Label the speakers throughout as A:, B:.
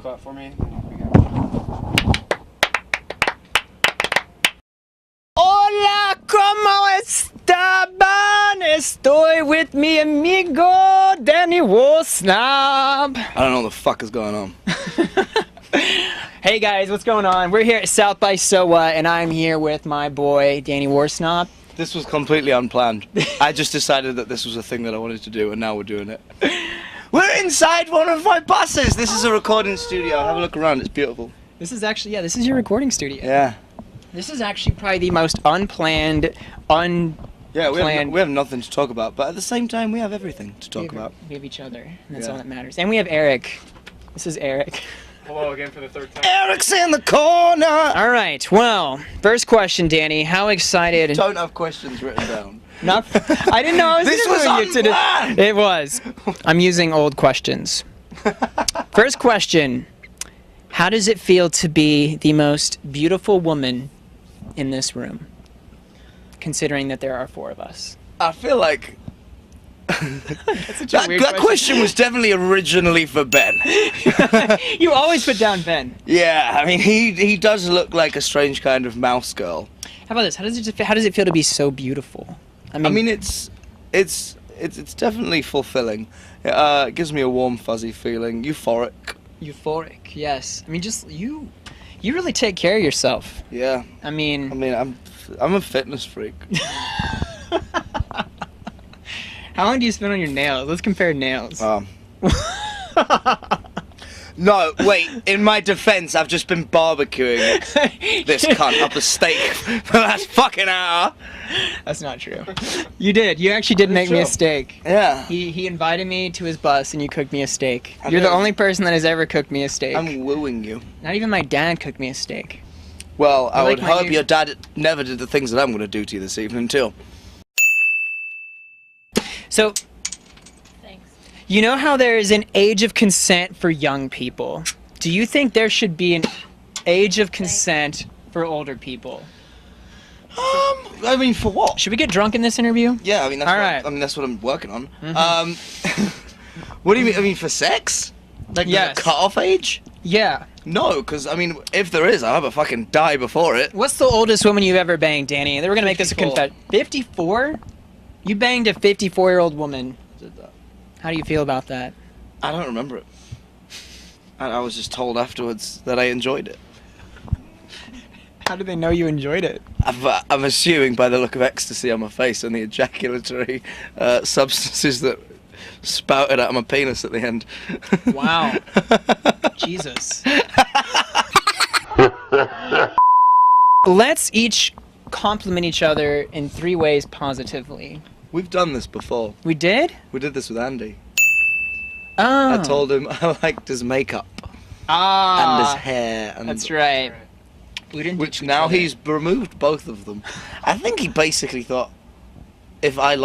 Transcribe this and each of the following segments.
A: clap for me.
B: Hola, ¿cómo estaban? Estoy with mi amigo Danny Worsnop.
A: I don't know what the fuck is going on.
B: Hey guys, what's going on? We're here at South by SOA, and I'm here with my boy Danny Worsnop.
A: This was completely unplanned. I just decided that this was a thing that I wanted to do, and now we're doing it. We're inside one of my buses. This is a recording studio. Have a look around. It's beautiful.
B: This is actually, this is your recording studio.
A: Yeah.
B: This is actually probably the most unplanned,
A: Yeah, we have nothing to talk about, but at the same time, we have everything to talk about.
B: We have each other, and that's all that matters. And we have Eric. This is Eric.
C: Hello again for the third time.
A: Eric's in the corner!
B: All right, well, first question, Danny. How excited?
A: Don't have questions written down.
B: Not, I didn't know I was
A: This
B: doing
A: was
B: it today.
A: unplanned!
B: It was. I'm using old questions. First question. How does it feel to be the most beautiful woman in this room? Considering that there are 4 of us.
A: I feel like
B: That's such a weird
A: that question was definitely originally for Ben.
B: You always put down Ben.
A: Yeah, I mean, he does look like a strange kind of mouse girl.
B: How about this? How does it feel to be so beautiful?
A: I mean, it's definitely fulfilling. It gives me a warm, fuzzy feeling. Euphoric.
B: Euphoric, yes. I mean, just you really take care of yourself.
A: Yeah.
B: I mean,
A: I'm a fitness freak.
B: How long do you spend on your nails? Let's compare nails.
A: No, wait. In my defense, I've just been barbecuing this cunt up a steak for the last fucking hour.
B: That's not true. You did. You actually did make me a steak.
A: Yeah.
B: He invited me to his bus and you cooked me a steak. You're the only person that has ever cooked me a steak.
A: I'm wooing you.
B: Not even my dad cooked me a steak.
A: Well, I would
B: like my
A: hope
B: new-
A: your dad never did the things that I'm going to do to you this evening, too.
B: So,
D: Thanks.
B: you know how there is an age of consent for young people? Do you think there should be an age of consent for older people?
A: I mean, for what?
B: Should we get drunk in this interview?
A: Yeah, I mean, that's what I'm working on. What do you mean? I mean, for sex? Like,
B: Yes.
A: the cut-off age?
B: Yeah.
A: No, because, I mean, if there is, I'll have a fucking die before it.
B: What's the oldest woman you've ever banged, Danny? They were gonna make this a
A: 54.
B: confession. 54? You banged a 54-year-old woman.
A: Did that.
B: How do you feel about that?
A: I don't remember it. And I was just told afterwards that I enjoyed it.
B: How do they know you enjoyed it?
A: I'm assuming by the look of ecstasy on my face and the ejaculatory substances that spouted out of my penis at the end.
B: Wow. Jesus. Let's each compliment each other in 3 ways positively.
A: We've done this before.
B: We did?
A: We did this with Andy.
B: Oh.
A: I told him I liked his makeup and
B: Ah.
A: his hair. And
B: That's right. We didn't.
A: Which now he's removed both of them. I think he basically thought I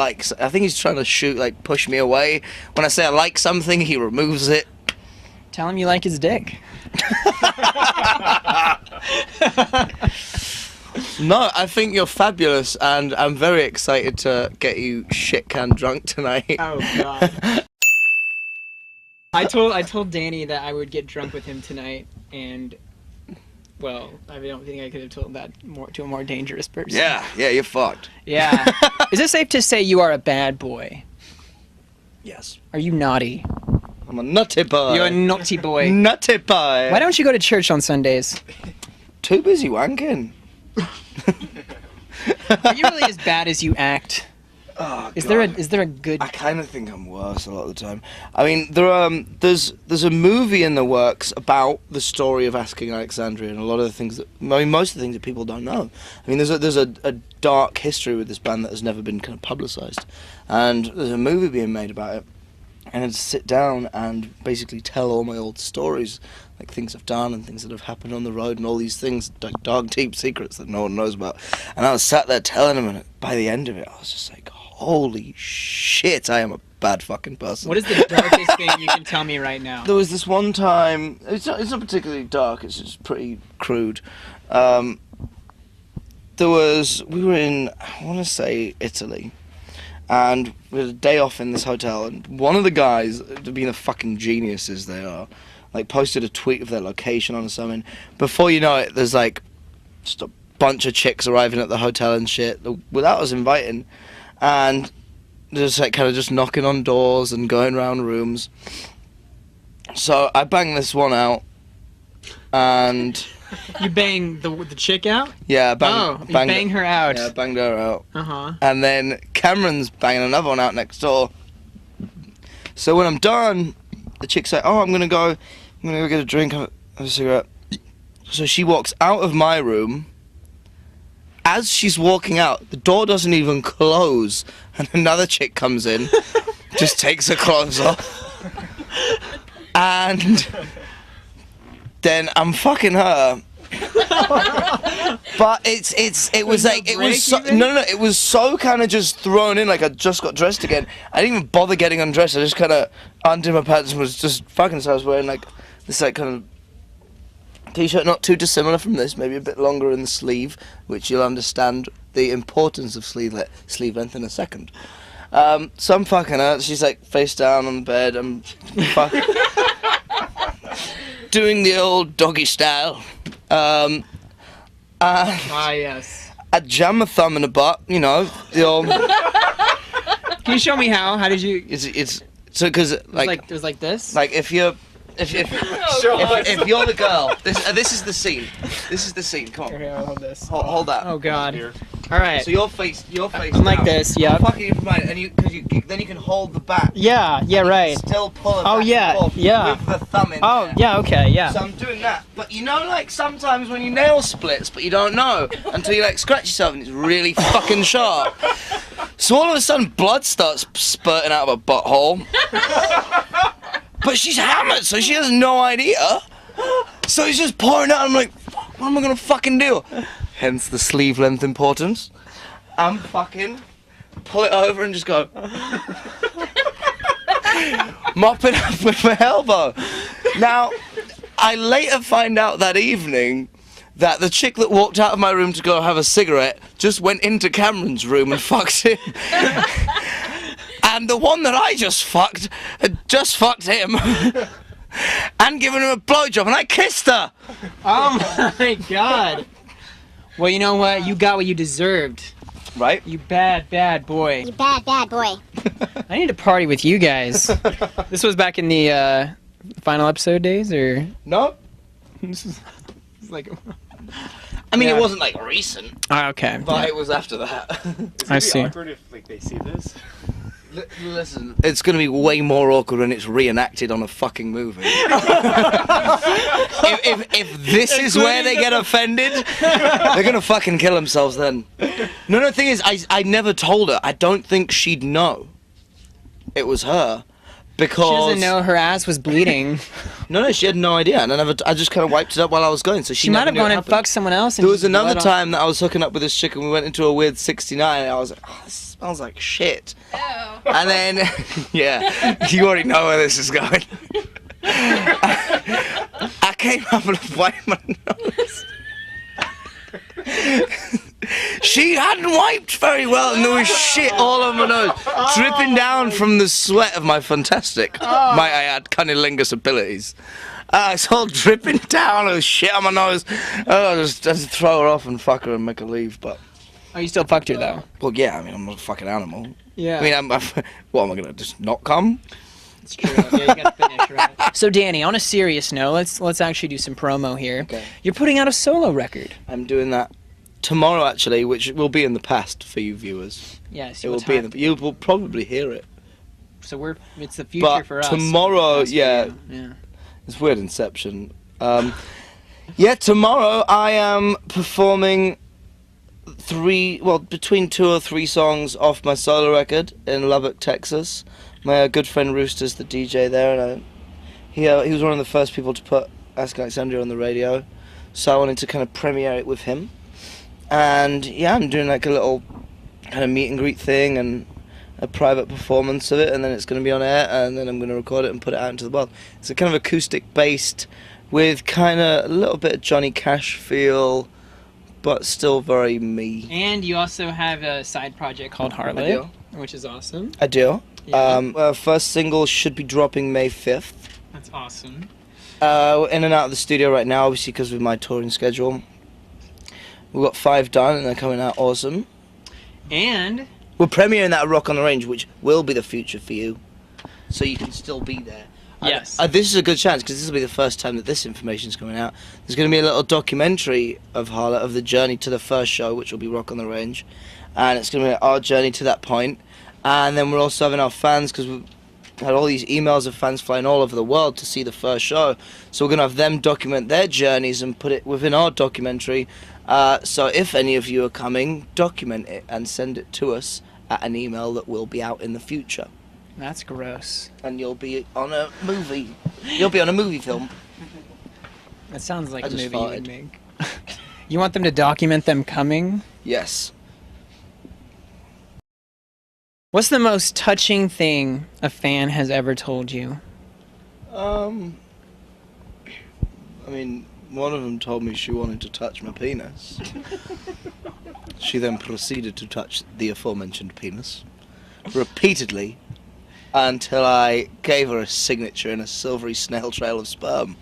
A: think he's trying to push me away. When I say I like something, he removes it.
B: Tell him you like his dick.
A: No, I think you're fabulous, and I'm very excited to get you shit-can drunk tonight.
B: Oh God. I told Danny that I would get drunk with him tonight, and well, I don't think I could have told that to a more dangerous person.
A: Yeah, you're fucked.
B: Yeah. Is it safe to say you are a bad boy?
A: Yes.
B: Are you naughty?
A: I'm a nutty boy.
B: You're a naughty boy.
A: Nutty boy.
B: Why don't you go to church on Sundays?
A: Too busy wanking.
B: Are you really as bad as you act?
A: Oh,
B: Is
A: God.
B: there a good?
A: I kind of think I'm worse a lot of the time. I mean, there's a movie in the works about the story of Asking Alexandria, and a lot of the things most of the things that people don't know. I mean, there's a dark history with this band that has never been kind of publicized, and there's a movie being made about it. And then to sit down and basically tell all my old stories, like things I've done and things that have happened on the road and all these things, like dark, deep secrets that no one knows about. And I was sat there telling them, and by the end of it, I was just like, holy shit, I am a bad fucking person.
B: What is the darkest thing you can tell me right now?
A: There was this one time, it's not particularly dark, it's just pretty crude. We were in, I want to say, Italy. And we had a day off in this hotel, and one of the guys, being the fucking geniuses they are, like posted a tweet of their location on or something. Before you know it, there's like just a bunch of chicks arriving at the hotel and shit without us inviting, and just like kind of just knocking on doors and going around rooms. So I banged this one out, and
B: You bang the chick out?
A: yeah,
B: You bang her out.
A: Yeah, banged her out.
B: Uh-huh.
A: And then Cameron's banging another one out next door. So when I'm done, the chick's like, "Oh, I'm gonna go get a drink, have a cigarette." So she walks out of my room. As she's walking out, the door doesn't even close, and another chick comes in, just takes her clothes off, and then I'm fucking her. But it was like it was so, no it was so kind of just thrown in, like I just got dressed again. I didn't even bother getting undressed. I just kind of undid my pants and was just fucking. So I was wearing like this like kind of t-shirt, not too dissimilar from this, maybe a bit longer in the sleeve, which you'll understand the importance of sleeve length in a second. So I'm fucking her. She's like face down on the bed. I'm doing the old doggy style.
B: Yes.
A: I jam my thumb in the butt, you know, the old.
B: Can you show me how? How did you?
A: It's so because
B: It was like this.
A: like if you're if you're the girl, this is the scene. This is the scene. Come on,
B: Here, I'll hold this.
A: hold that.
B: Oh God.
C: Here.
B: All right.
A: So your face.
B: I'm like
A: down.
B: this. Yeah.
A: Fucking in mind, and then you can hold the back.
B: Yeah. Yeah. Right.
A: Still pull it
B: Oh,
A: back
B: yeah,
A: and forth
B: yeah.
A: with the thumb in
B: Oh
A: there.
B: yeah. Okay. Yeah.
A: So I'm doing that, but you know, like sometimes when your nail splits, but you don't know until you like scratch yourself and it's really fucking sharp. So all of a sudden, blood starts spurting out of her butthole. But she's hammered, so she has no idea. So he's just pouring out. I'm like, what am I gonna fucking do? Hence the sleeve length importance. I'm fucking pull it over and just go. Mop it up with my elbow. Now, I later find out that evening that the chick that walked out of my room to go have a cigarette just went into Cameron's room and fucked him. And the one that I just fucked had just fucked him and given him a blowjob, and I kissed her.
B: Oh my God. Well, you know what? You got what you deserved.
A: Right?
B: You bad boy.
D: You bad boy.
B: I need to party with you guys. This was back in the final episode days, or
A: No?
B: this is like.
A: I mean,
B: Yeah.
A: it wasn't like recent,
B: Okay.
A: but
B: yeah.
A: it was after that.
C: It's gonna
B: I
C: be
B: see.
C: awkward if like they see this.
A: Listen, it's going to be way more awkward when it's reenacted on a fucking movie. if this is where they get offended, they're going to fucking kill themselves then. No, the thing is, I never told her. I don't think she'd know it was her. Because
B: She doesn't know her ass was bleeding.
A: No, she had no idea, and I just kind of wiped it up while I was going. So
B: She might
A: never
B: have
A: knew it
B: gone and
A: happened.
B: fucked someone else. And
A: There was
B: just
A: another
B: bled
A: time that I was hooking up with this chick, and we went into a weird 69, and I was like, oh, this smells like shit.
D: Oh.
A: And then, yeah, you already know where this is going. I came up and wiped my nose. She hadn't wiped very well, and there was shit all over my nose, dripping down from the sweat of my fantastic, might I add, cunnilingus abilities. It's all dripping down, there was shit on my nose. I just throw her off and fuck her and make her leave, but...
B: Oh, you still fucked her though.
A: Well, yeah, I mean, I'm not a fucking animal.
B: Yeah.
A: I mean, what, am I gonna just not come?
B: It's true. Yeah, you gotta finish, right? So, Danny, on a serious note, let's actually do some promo here.
A: Okay.
B: You're putting out a solo record.
A: I'm doing that tomorrow, actually, which will be in the past for you viewers.
B: Yes.
A: It will be in the... You will probably hear it.
B: So it's the future
A: But
B: for us.
A: tomorrow,
B: Past for
A: yeah.
B: you. Yeah.
A: It's weird Inception. Yeah, tomorrow I am performing between 2 or 3 songs off my solo record in Lubbock, Texas. My good friend Rooster's the DJ there, and he was one of the first people to put Ask Alexandria on the radio, so I wanted to kind of premiere it with him. And yeah, I'm doing like a little kind of meet and greet thing and a private performance of it, and then it's going to be on air, and then I'm going to record it and put it out into the world. It's a kind of acoustic based with kind of a little bit of Johnny Cash feel, but still very me.
B: And you also have a side project called
A: I
B: Harlot,
A: do.
B: which is awesome.
A: I do.
B: Yeah.
A: Our first single should be dropping May 5th.
B: That's awesome.
A: In and out of the studio right now, obviously because of my touring schedule. We've got 5 done and they're coming out awesome.
B: And
A: We're premiering that at Rock on the Range, which will be the future for you. So you can still be there.
B: yes.
A: This is a good chance because this will be the first time that this information is coming out. There's going to be a little documentary of Harlow, of the journey to the first show, which will be Rock on the Range. And it's going to be our journey to that point. And then we're also having our fans, because we've had all these emails of fans flying all over the world to see the first show. So we're going to have them document their journeys and put it within our documentary. So if any of you are coming, document it and send it to us at an email that will be out in the future.
B: That's gross.
A: And you'll be on a movie. You'll be on a movie film.
B: That sounds like
A: I
B: a
A: just
B: movie you would
A: farted.
B: make. You want them to document them coming?
A: Yes.
B: What's the most touching thing a fan has ever told you?
A: I mean, one of them told me she wanted to touch my penis. She then proceeded to touch the aforementioned penis repeatedly until I gave her a signature in a silvery snail trail of sperm.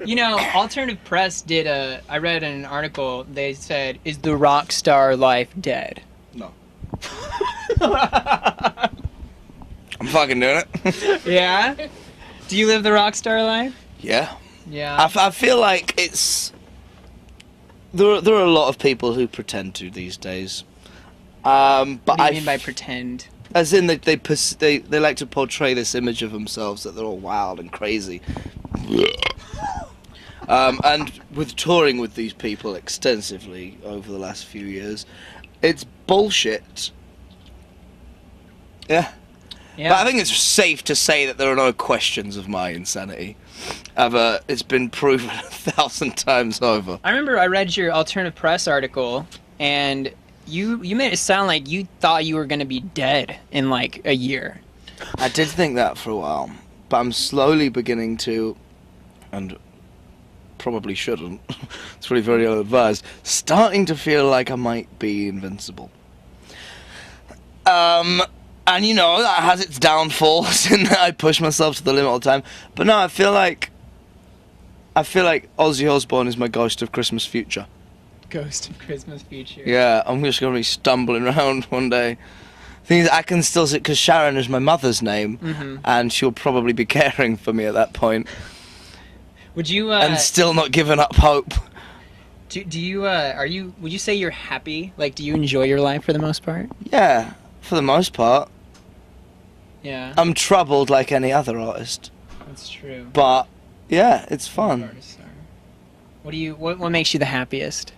B: You know, Alternative Press did I read in an article, they said, is the rock star life dead?
A: No. I'm fucking doing it.
B: Yeah? Do you live the rock star life?
A: Yeah.
B: Yeah.
A: I feel like it's... There are a lot of people who pretend to these days. But
B: What do you mean by pretend?
A: As in, they like to portray this image of themselves that they're all wild and crazy. And with touring with these people extensively over the last few years, it's bullshit. Yeah.
B: Yeah.
A: But I think it's safe to say that there are no questions of my insanity. It's been proven 1,000 times over.
B: I remember I read your Alternative Press article, and you made it sound like you thought you were going to be dead in like a year.
A: I did think that for a while, but I'm slowly beginning to, and probably shouldn't, it's probably very ill-advised, starting to feel like I might be invincible. And you know, that has its downfalls in that I push myself to the limit all the time. But no, I feel like Ozzy Osbourne is my ghost of Christmas future.
B: Ghost of Christmas Future.
A: Yeah, I'm just going to be stumbling around one day. Thing is, I can still see, because Sharon is my mother's name, and she'll probably be caring for me at that point,
B: Would you
A: and still not giving up hope.
B: do you would you say you're happy? Like, do you enjoy your life for the most part?
A: Yeah, for the most part.
B: Yeah.
A: I'm troubled like any other artist,
B: That's true.
A: but yeah, it's fun.
B: Artists are. What makes you the happiest?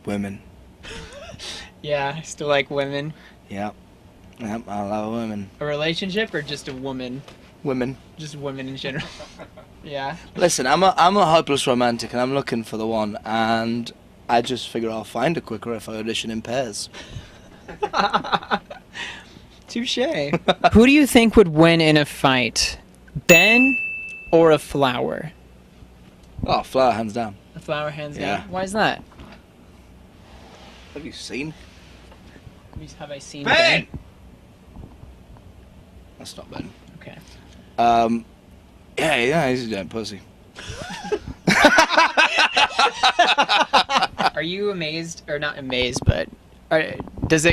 A: Women.
B: Yeah, I still like women.
A: Yep, I love women.
B: A relationship or just a woman?
A: Women.
B: Just women in general. Yeah.
A: Listen, I'm a hopeless romantic, and I'm looking for the one, and I just figure I'll find her quicker if I audition in pairs.
B: Touche. Who do you think would win in a fight? Ben or a flower?
A: Oh, flower hands down.
B: A flower, hands
A: Yeah.
B: down. Why is that?
A: Have you seen?
B: Have I seen
A: Ben! That's not Ben.
B: Okay.
A: Yeah, he's a giant pussy.
B: Are you amazed, or not amazed, but is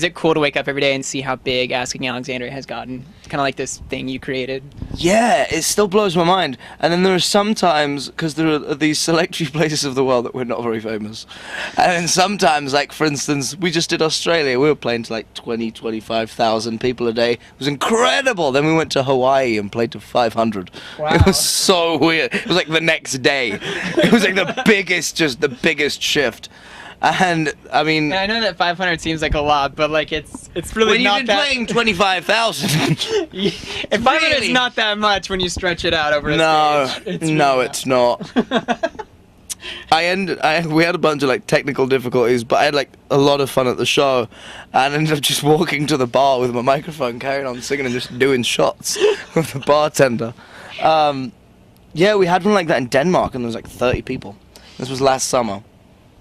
B: it cool to wake up every day and see how big Asking Alexandria has gotten? It's kind of like this thing you created.
A: Yeah, it still blows my mind. And then there are sometimes, because there are these select few places of the world that we're not very famous. And then sometimes, like for instance, we just did Australia. We were playing to like 25,000 people a day. It was incredible. Then we went to Hawaii and played to 500.
B: Wow.
A: It was so weird. It was like the next day. It was like the biggest shift. And I mean,
B: And I know that 500 seems like a lot, but like it's really
A: when
B: not
A: you've been
B: that.
A: playing 25,000.
B: If 500
A: Really?
B: is not that much when you stretch it out over a
A: No,
B: stage.
A: it's not. We had a bunch of like technical difficulties, but I had like a lot of fun at the show, and ended up just walking to the bar with my microphone, carrying on singing and just doing shots with the bartender. Yeah, we had one like that in Denmark, and there was like 30 people. This was last summer.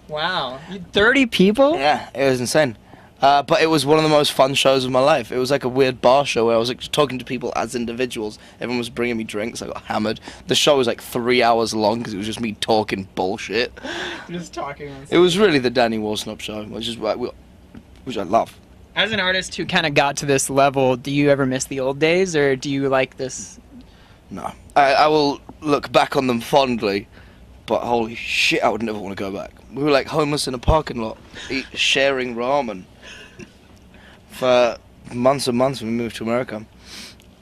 B: Wow. 30 people?
A: Yeah, it was insane. But it was one of the most fun shows of my life. It was like a weird bar show where I was like talking to people as individuals. Everyone was bringing me drinks. I got hammered. The show was like 3 hours long because it was just me talking bullshit.
B: Just talking.
A: It was really the Danny Worsnop show, which I love.
B: As an artist who kind of got to this level, do you ever miss the old days, or do you like this?
A: No. I will look back on them fondly, but holy shit, I would never want to go back. We were like homeless in a parking lot, sharing ramen for months and months when we moved to America.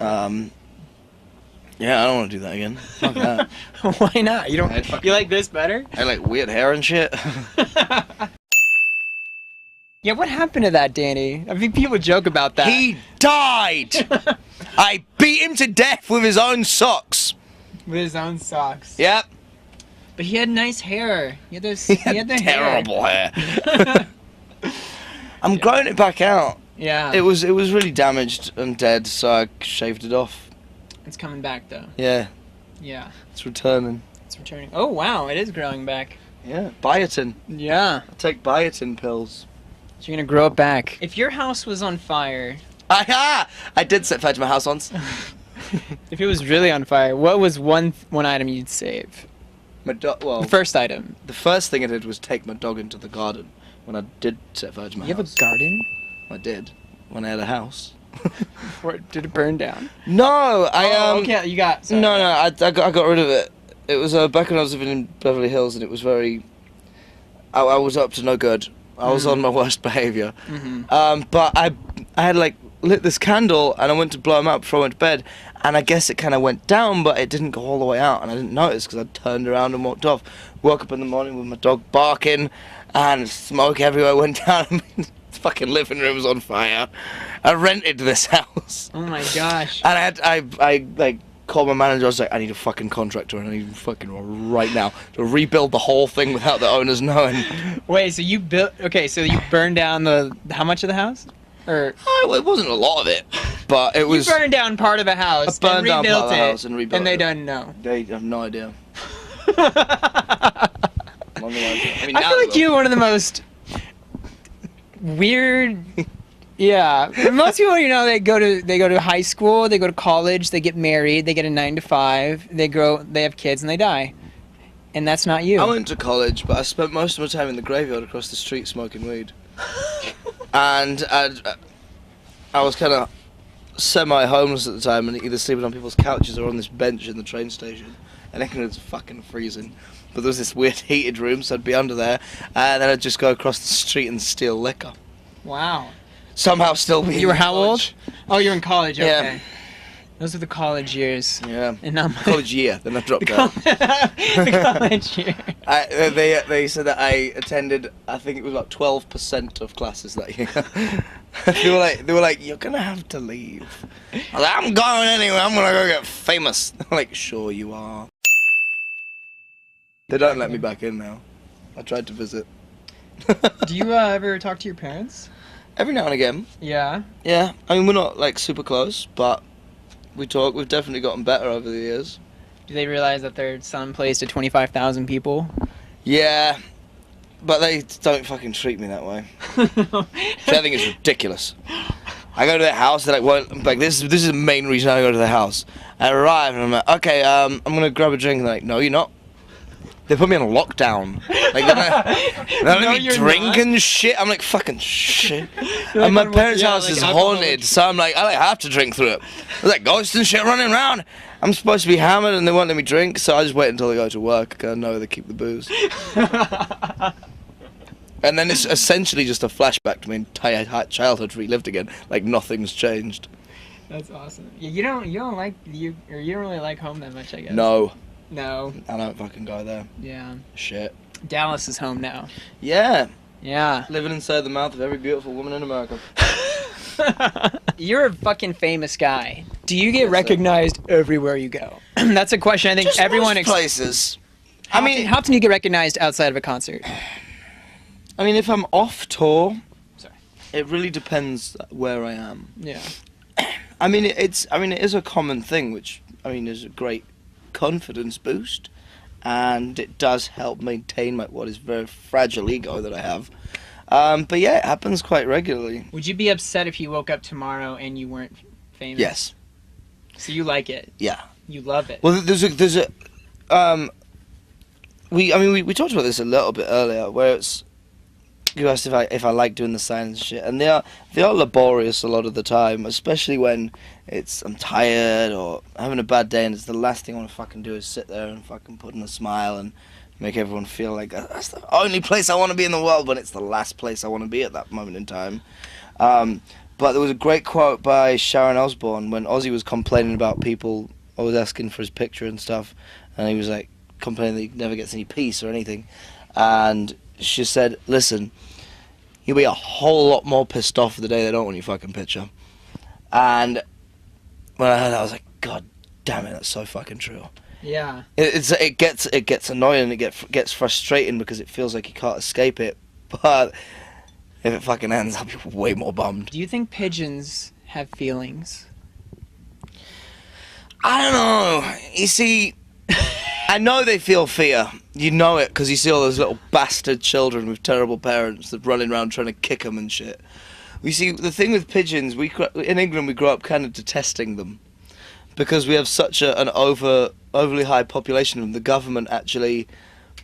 A: Yeah, I don't want to do that again. Fuck that.
B: Why not? You don't. You like this better?
A: I like weird hair and shit.
B: Yeah, what happened to that, Danny? I think people joke about that.
A: He died! I beat him to death with his own socks.
B: With his own socks.
A: Yep.
B: But he had nice hair. He had those.
A: He had
B: the
A: terrible hair. I'm growing it back out.
B: Yeah.
A: It was really damaged and dead, so I shaved it off.
B: It's coming back though.
A: Yeah.
B: Yeah.
A: It's returning.
B: It's returning. Oh wow, it is growing back.
A: Yeah. Biotin.
B: Yeah.
A: I take biotin pills.
B: So you're gonna grow it back. If your house was on fire.
A: I did set fire to my house once.
B: If it was really on fire, what was one item you'd save?
A: Well,
B: The first item.
A: the first thing I did was take my dog into the garden when I did set fire to my
B: You
A: house.
B: have a garden?
A: I did when I had a house.
B: Or did it burn down?
A: No,
B: Okay, you got. Sorry.
A: No, I got rid of it. It was back when I was living in Beverly Hills, and it was very. I was up to no good. I was on my worst behavior. But I had like lit this candle, and I went to blow him out before I went to bed, and I guess it kind of went down, but it didn't go all the way out, and I didn't notice because I turned around and walked off. Woke up in the morning with my dog barking, and smoke everywhere went down. I mean, the fucking living room was on fire. I rented this house.
B: Oh my gosh.
A: And I like called my manager. I was like, I need a fucking contractor, and I need fucking right now to rebuild the whole thing without the owners knowing.
B: Wait, so you built? Okay, so you burned down how much of the house? Or
A: Oh, it wasn't a lot of it, but it was.
B: you burned down part of a house
A: I burned
B: and
A: down
B: rebuilt
A: part of the
B: it,
A: house and rebuilt
B: and they
A: it.
B: don't know.
A: They have no idea.
B: I
A: I
B: feel like you're one of the most weird. Yeah, most people, they go to high school, they go to college, they get married, they get a 9 to 5, they have kids, and they die. And that's not you.
A: I went to college, but I spent most of my time in the graveyard across the street smoking weed. And I was kind of semi-homeless at the time, and either sleeping on people's couches or on this bench in the train station. And it was fucking freezing. But there was this weird heated room, so I'd be under there, and then I'd just go across the street and steal liquor.
B: Wow.
A: Somehow still be.
B: You were how old? Oh, you were in college. Okay.
A: Yeah.
B: Those are the college years.
A: Yeah.
B: And now
A: College year, then I dropped out.
B: the college year.
A: They said that I attended, I think it was about 12% of classes that year. they were like, you're gonna have to leave. I was like, I'm going anyway. I'm gonna go get famous. They're like, sure you are. They don't let me back in now. I tried to visit.
B: Do you ever talk to your parents?
A: Every now and again.
B: Yeah.
A: Yeah. I mean, we're not like super close, but we talk. We've definitely gotten better over the years.
B: Do they realize that their son plays to 25,000 people?
A: Yeah. But they don't fucking treat me that way. Which I think is ridiculous. I go to their house, they're like, well, like this is the main reason I go to their house. I arrive and I'm like, okay, I'm gonna grab a drink, and they're like, no, you're not. They put me on lockdown. Like, they don't let me drink and shit. I'm like, fucking shit. And my parents' house is haunted, so I'm like, I have to drink through it. There's like ghosts and shit running around. I'm supposed to be hammered and they won't let me drink, so I just wait until they go to work, because I know they keep the booze. And then it's essentially just a flashback to my entire childhood relived again, like nothing's changed.
B: That's awesome. You don't really like home that much, I guess.
A: No.
B: No.
A: I don't fucking go there.
B: Yeah.
A: Shit.
B: Dallas is home now.
A: Yeah.
B: Yeah.
A: Living inside the mouth of every beautiful woman in America.
B: You're a fucking famous guy. Do you get recognized everywhere you go? That's a question I think
A: Just
B: everyone.
A: most places.
B: How often do you get recognized outside of a concert?
A: I mean, if I'm off tour,
B: Sorry.
A: it really depends where I am.
B: Yeah.
A: I mean, it is a common thing, which is a great confidence boost, and it does help maintain what is very fragile ego that I have. But yeah, it happens quite regularly.
B: Would you be upset if you woke up tomorrow and you weren't famous?
A: Yes.
B: So you like it?
A: Yeah.
B: You love it?
A: Well, we talked about this a little bit earlier, where it's you asked if I like doing the signs and shit, and they are laborious a lot of the time, especially when I'm tired or having a bad day, and it's the last thing I want to fucking do is sit there and fucking put in a smile and make everyone feel like that's the only place I want to be in the world, but it's the last place I want to be at that moment in time. But there was a great quote by Sharon Osbourne when Ozzy was complaining about people always asking for his picture and stuff, and he was like complaining that he never gets any peace or anything, and she said, listen, you'll be a whole lot more pissed off the day they don't want your fucking picture. And when I heard that, I was like, God damn it, that's so fucking true.
B: Yeah.
A: It gets annoying and it gets frustrating because it feels like you can't escape it. But if it fucking ends, I'll be way more bummed.
B: Do you think pigeons have feelings?
A: I don't know. You see, I know they feel fear. You know it because you see all those little bastard children with terrible parents that running around trying to kick them and shit. You see, the thing with pigeons, in England we grew up kind of detesting them because we have such an overly high population of them. The government actually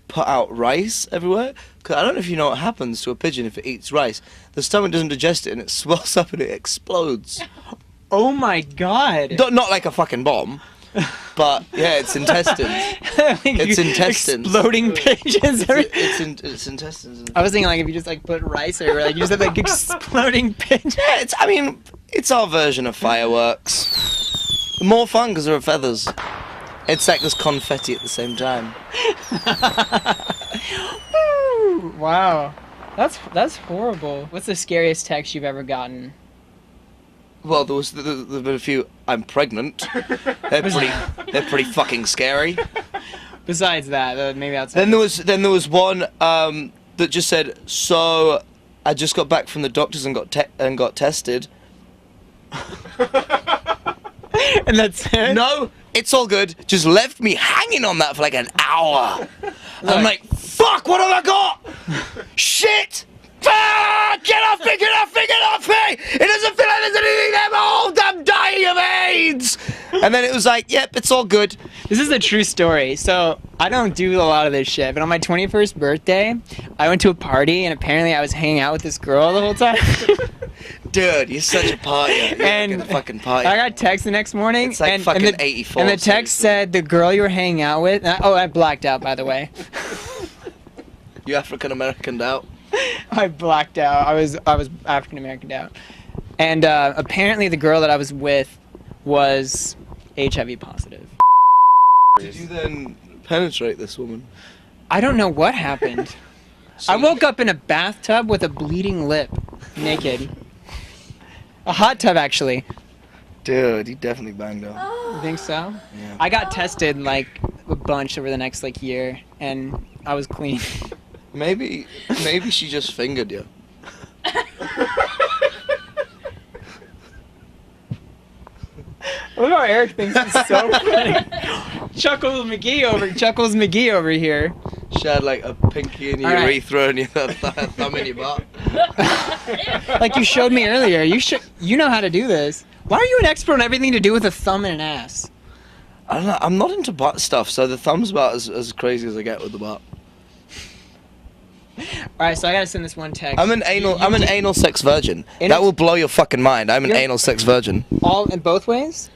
A: put out rice everywhere. Cause I don't know if you know what happens to a pigeon if it eats rice. The stomach doesn't digest it and it swells up and it explodes.
B: Oh my god!
A: Not like a fucking bomb. But yeah, it's intestines. It's intestines.
B: Exploding pigeons.
A: It's intestines.
B: I was thinking like if you just like put rice or like you just have like exploding pigeons.
A: Yeah, it's our version of fireworks. More fun because there are feathers. It's like there's confetti at the same time.
B: Wow, that's horrible. What's the scariest text you've ever gotten?
A: Well, there's been a few. I'm pregnant. They're pretty fucking scary.
B: Besides that, maybe outside.
A: Then there was one that just said, "So, I just got back from the doctors and got tested."
B: And that's it?
A: No, it's all good. Just left me hanging on that for like an hour. I'm like, fuck, what have I got? Shit! Ah, get off me! It doesn't feel like there's anything there, but I'm dying of AIDS! And then it was like, yep, it's all good.
B: This is a true story. So, I don't do a lot of this shit, but on my 21st birthday, I went to a party, and apparently I was hanging out with this girl the whole time.
A: Dude, you're such a partier.
B: And
A: a fucking party.
B: I got text the next morning.
A: It's like fucking 84.
B: And the text said, the girl you were hanging out with... I blacked out, by the way.
A: You African-Americaned out?
B: I blacked out. I was African-Americaned out. And apparently the girl that I was with was HIV positive.
A: Did you then penetrate this woman?
B: I don't know what happened. I woke up in a bathtub with a bleeding lip, naked. A hot tub, actually.
A: Dude, you definitely banged her.
B: You think so?
A: Yeah.
B: I got tested like a bunch over the next like year, and I was clean.
A: Maybe she just fingered you.
B: Look how Eric thinks it's so funny. Chuckles McGee over here.
A: She had like a pinky in your urethra and your thumb in your butt.
B: Like you showed me earlier. You know how to do this. Why are you an expert on everything to do with a thumb and an ass?
A: I don't know. I'm not into butt stuff, so the thumb's about as crazy as I get with the butt.
B: Alright, so I gotta send this one text.
A: I'm an anal sex virgin. That will blow your fucking mind. I'm an anal sex virgin.
B: All in both ways?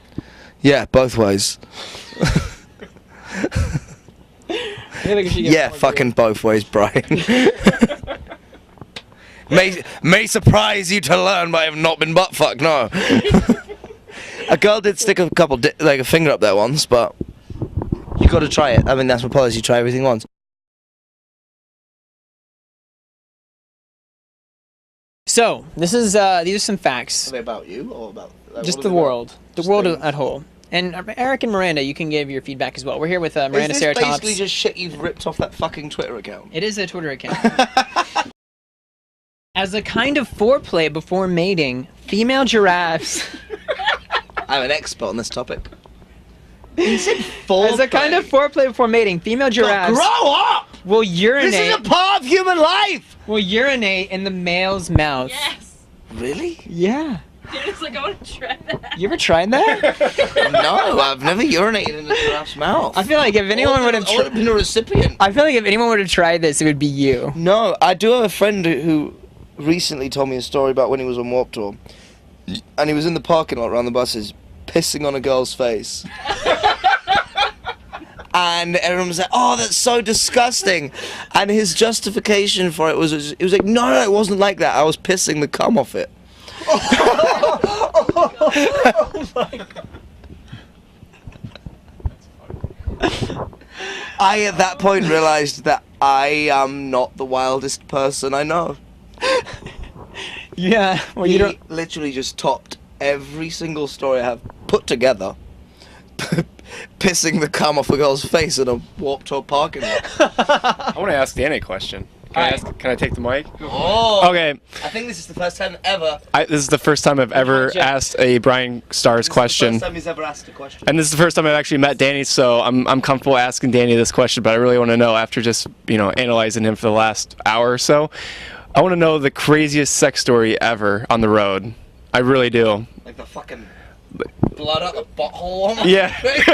A: Yeah, both ways. Yeah, fucking both ways, Brian. may surprise you to learn, but I have not been butt fucked. No. A girl did stick a finger up there once, but you got to try it. I mean, that's my policy. Try everything once.
B: So these are some facts.
A: Are they about you or about
B: just the world, the world at whole? And Eric and Miranda, you can give your feedback as well. We're here with Miranda Saratops.
A: Is this basically just shit you've ripped off that fucking Twitter account?
B: It is a Twitter account. As a kind of foreplay before mating, female giraffes...
A: I'm an expert on this topic. You said foreplay.
B: As a kind of foreplay before mating, female giraffes...
A: Grow up!
B: will
A: This is
B: urinate.
A: a part of human life!
B: Will urinate in the male's mouth.
D: Yes.
A: Really?
B: Yeah.
D: Danny's like, I want to try that.
B: You ever tried that?
A: No, I've never urinated in a giraffe's mouth.
B: I feel like if anyone would have.
A: I would have been a recipient.
B: I feel like if anyone would have tried this, it would be you.
A: No, I do have a friend who recently told me a story about when he was on Warped Tour. And he was in the parking lot around the buses, pissing on a girl's face. And everyone was like, oh, that's so disgusting. And his justification for it was, he was like, no, it wasn't like that. I was pissing the cum off it.
B: Oh my God.
A: I, at that point, realized that I am not the wildest person I know.
B: Yeah. Well,
A: He
B: you don't.
A: literally just topped every single story I have put together. Pissing the cum off a girl's face in a Warped Tour parking lot.
C: I want to ask Danny a question. Can I take the mic?
A: Oh.
C: Okay.
A: I think this is the first time ever.
C: This is the first time I've ever asked a Brian Stars question.
A: This is the first time he's ever asked a question.
C: And this is the first time I've actually met Danny, so I'm comfortable asking Danny this question, but I really want to know, after just, analyzing him for the last hour or so, I want to know the craziest sex story ever on the road. I really do.
A: Like the fucking blood up the butthole on my
C: Yeah.
A: face.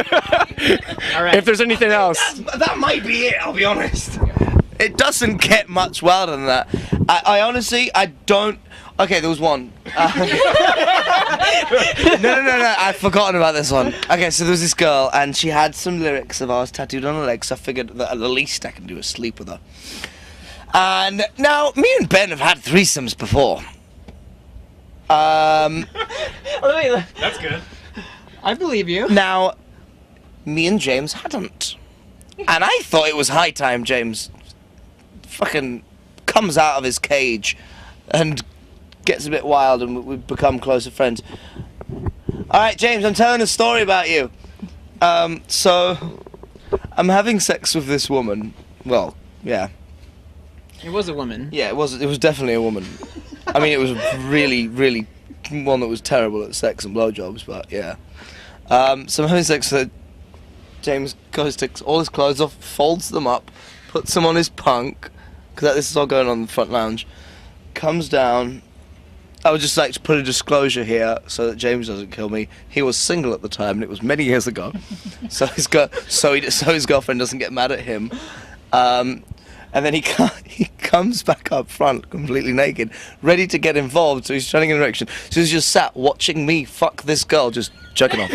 B: All right.
C: If there's anything else.
A: That might be it, I'll be honest. It doesn't get much wilder than that. I honestly, I don't... Okay, there was one. No, I've forgotten about this one. Okay, so there was this girl, and she had some lyrics of ours tattooed on her leg, so I figured that at the least I can do is sleep with her. And now, me and Ben have had threesomes before.
B: That's
C: good.
B: I believe you.
A: Now, me and James hadn't. And I thought it was high time James fucking comes out of his cage and gets a bit wild and we've become closer friends. Alright, James, I'm telling a story about you. So, I'm having sex with this woman. Well, yeah.
B: It was a woman.
A: Yeah, it was definitely a woman. I mean, it was really, really one that was terrible at sex and blowjobs, but yeah. So I'm having sex with her. James goes, takes all his clothes off, folds them up, puts them on his punk, because this is all going on in the front lounge, comes down. I would just like to put a disclosure here so that James doesn't kill me. He was single at the time, and it was many years ago, so his girlfriend doesn't get mad at him. And then he comes back up front, completely naked, ready to get involved. So he's turning in an erection. So he's just sat watching me fuck this girl, just jerking off.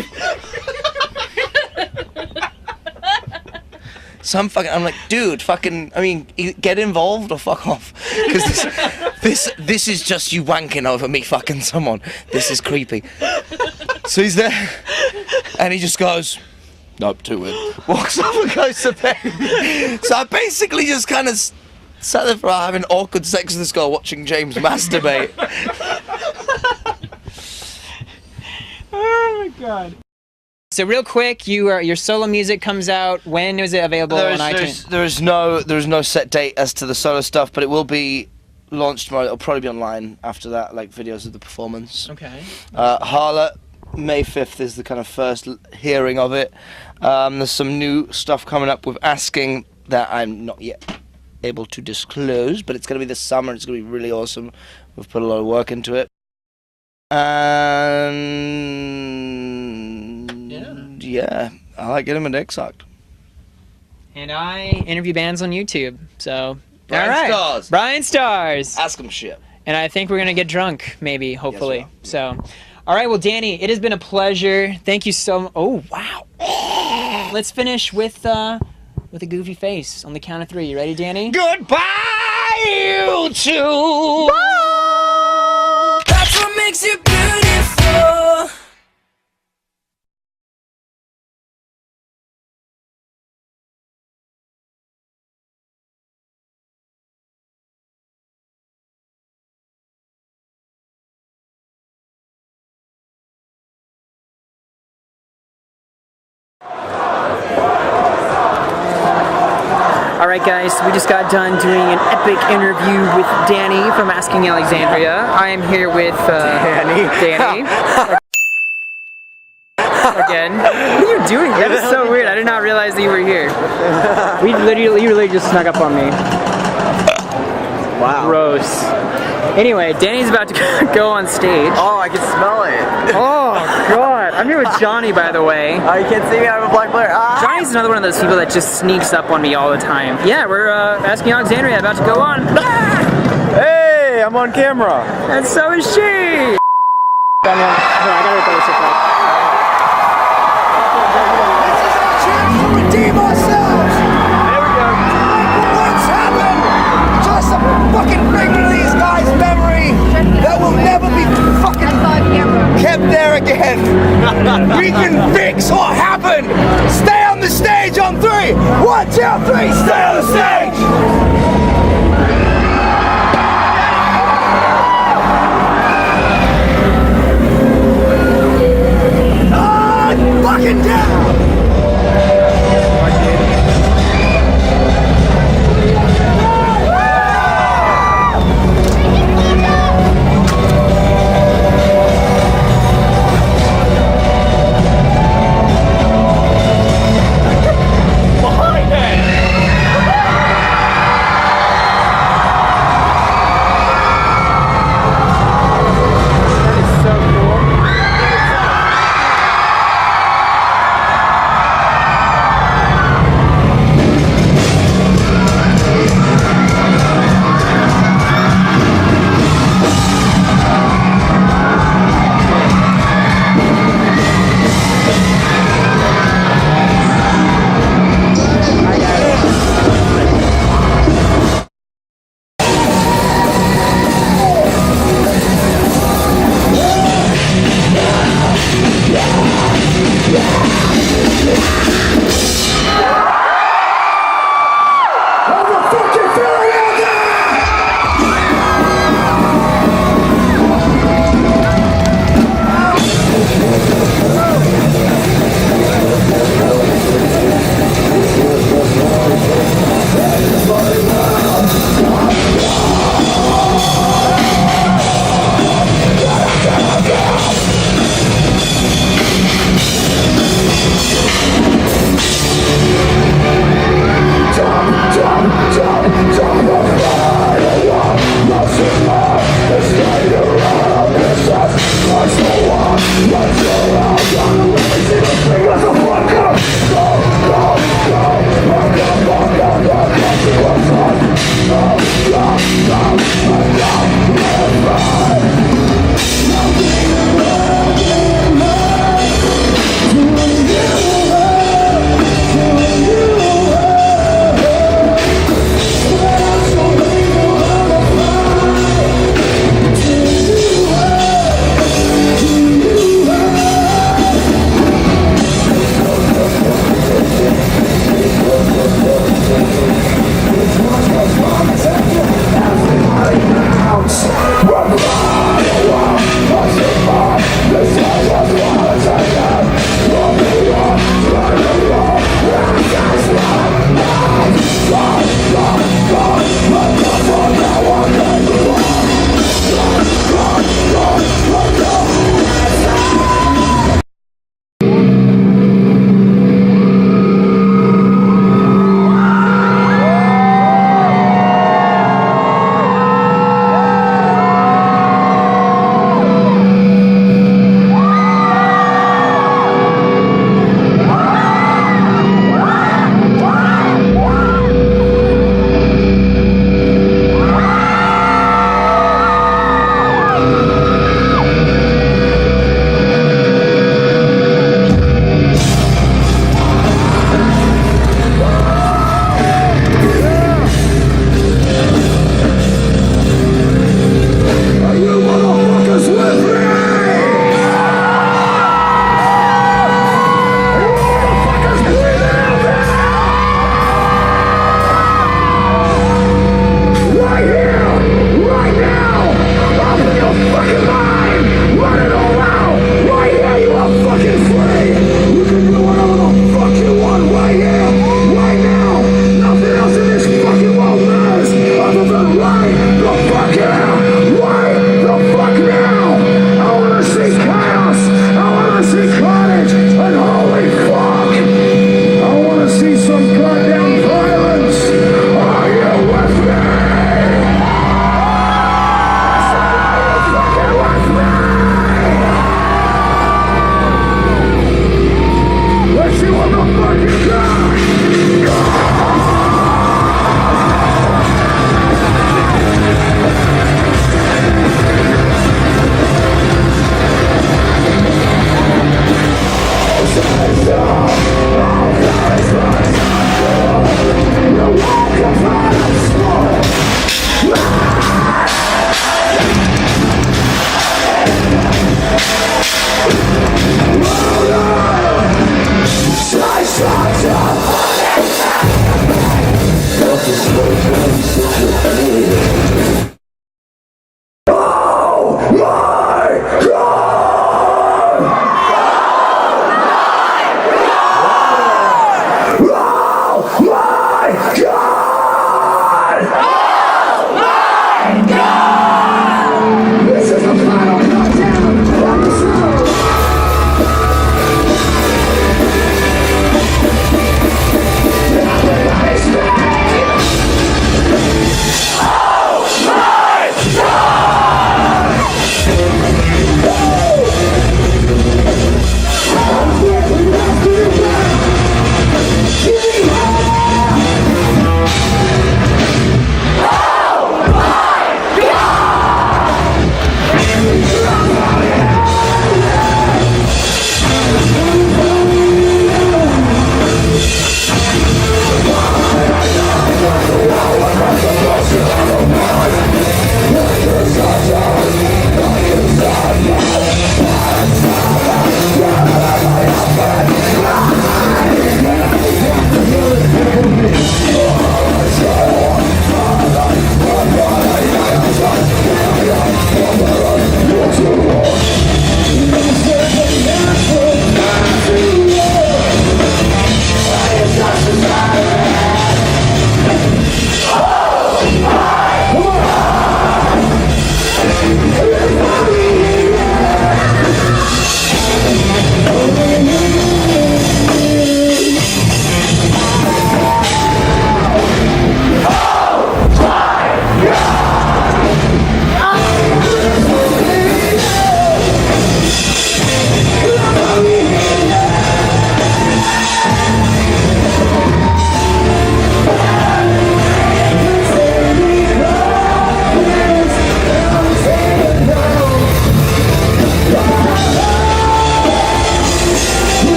A: So I'm like, dude, get involved or fuck off, because this is just you wanking over me fucking someone. This is creepy. So he's there, and he just goes, nope, too weird. Walks off and goes to bed. So I basically just kind of sat there for having awkward sex with this girl, watching James masturbate.
B: Oh my God. So real quick, your solo music comes out. When is it available on iTunes?
A: There is no set date as to the solo stuff, but it will be launched tomorrow. It'll probably be online after that, like videos of the performance.
B: Okay.
A: Harlot, May 5th is the kind of first hearing of it. There's some new stuff coming up with Asking that I'm not yet able to disclose, but it's going to be this summer. It's going to be really awesome. We've put a lot of work into it. And yeah, I like getting my dick sucked.
B: And I interview bands on YouTube. So
A: Brian
B: all right,
A: Stars.
B: Brian Stars.
A: Ask them shit.
B: And I think we're gonna get drunk, maybe, hopefully.
A: Yes, we
B: So, all right. Well, Danny, it has been a pleasure. Thank you so much. Oh wow. Let's finish with a goofy face on the count of 3. You ready, Danny?
A: Goodbye, you two.
E: That's what makes you beautiful.
B: All right, guys, we just got done doing an epic interview with Danny from Asking Alexandria. I am here with Danny. Again. What are you doing? That is so weird. I did not realize that you were here. You literally just snuck up on me.
F: Wow.
B: Gross. Anyway, Danny's about to go on stage.
F: Oh, I can smell it.
B: Oh God! I'm here with Johnny, by the way.
F: Oh, you can't see me. I have a black blur. Ah.
B: Johnny's another one of those people that just sneaks up on me all the time. Yeah, we're asking Alexandria about to go on.
F: Hey, I'm on camera.
B: And so is she. I gotta record this real quick.
G: Redeem ourselves!
F: There we go.
G: What's happened? Just a fucking thing in these guys' memory that will never be fucking kept there again. We can fix what happened. Stay on the stage on 3. 1, 2, 3. Stay on the stage. Fucking down!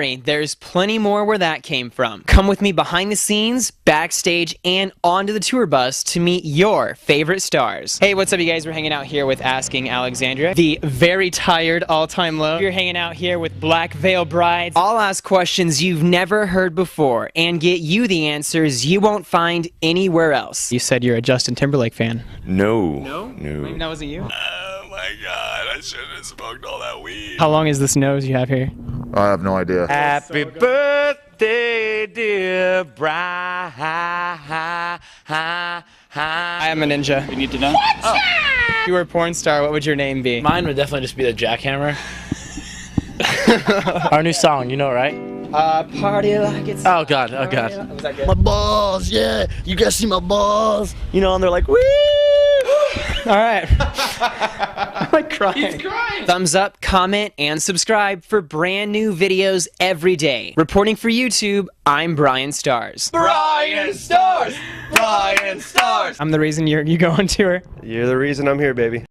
B: worry, there's plenty more where that came from. Come with me behind the scenes, backstage, and onto the tour bus to meet your favorite stars. Hey, what's up, you guys? We're hanging out here with Asking Alexandria, the very tired all-time low. You're hanging out here with Black Veil Brides. I'll ask questions you've never heard before and get you the answers you won't find anywhere else. You said you're a Justin Timberlake fan.
H: No.
B: No?
H: No.
B: That wasn't you?
H: Oh my god, I shouldn't have smoked all that weed.
B: How long is this nose you have here?
I: I have no idea.
H: Happy birthday, dear bride.
B: I am a ninja.
J: You need to know?
B: If you were a porn star, what would your name be?
J: Mine would definitely just be the jackhammer. Our new song, you know, right?
B: Party like it's...
J: Oh god, oh god.
B: Was that good?
K: My balls, yeah. You guys see my balls? You know, and they're like, woo!
B: All right. I'm like crying. He's crying. Thumbs up, comment, and subscribe for brand new videos every day. Reporting for YouTube, I'm Brian Stars.
A: Brian Stars! Brian Stars!
B: I'm the reason you go on tour.
C: You're the reason I'm here, baby.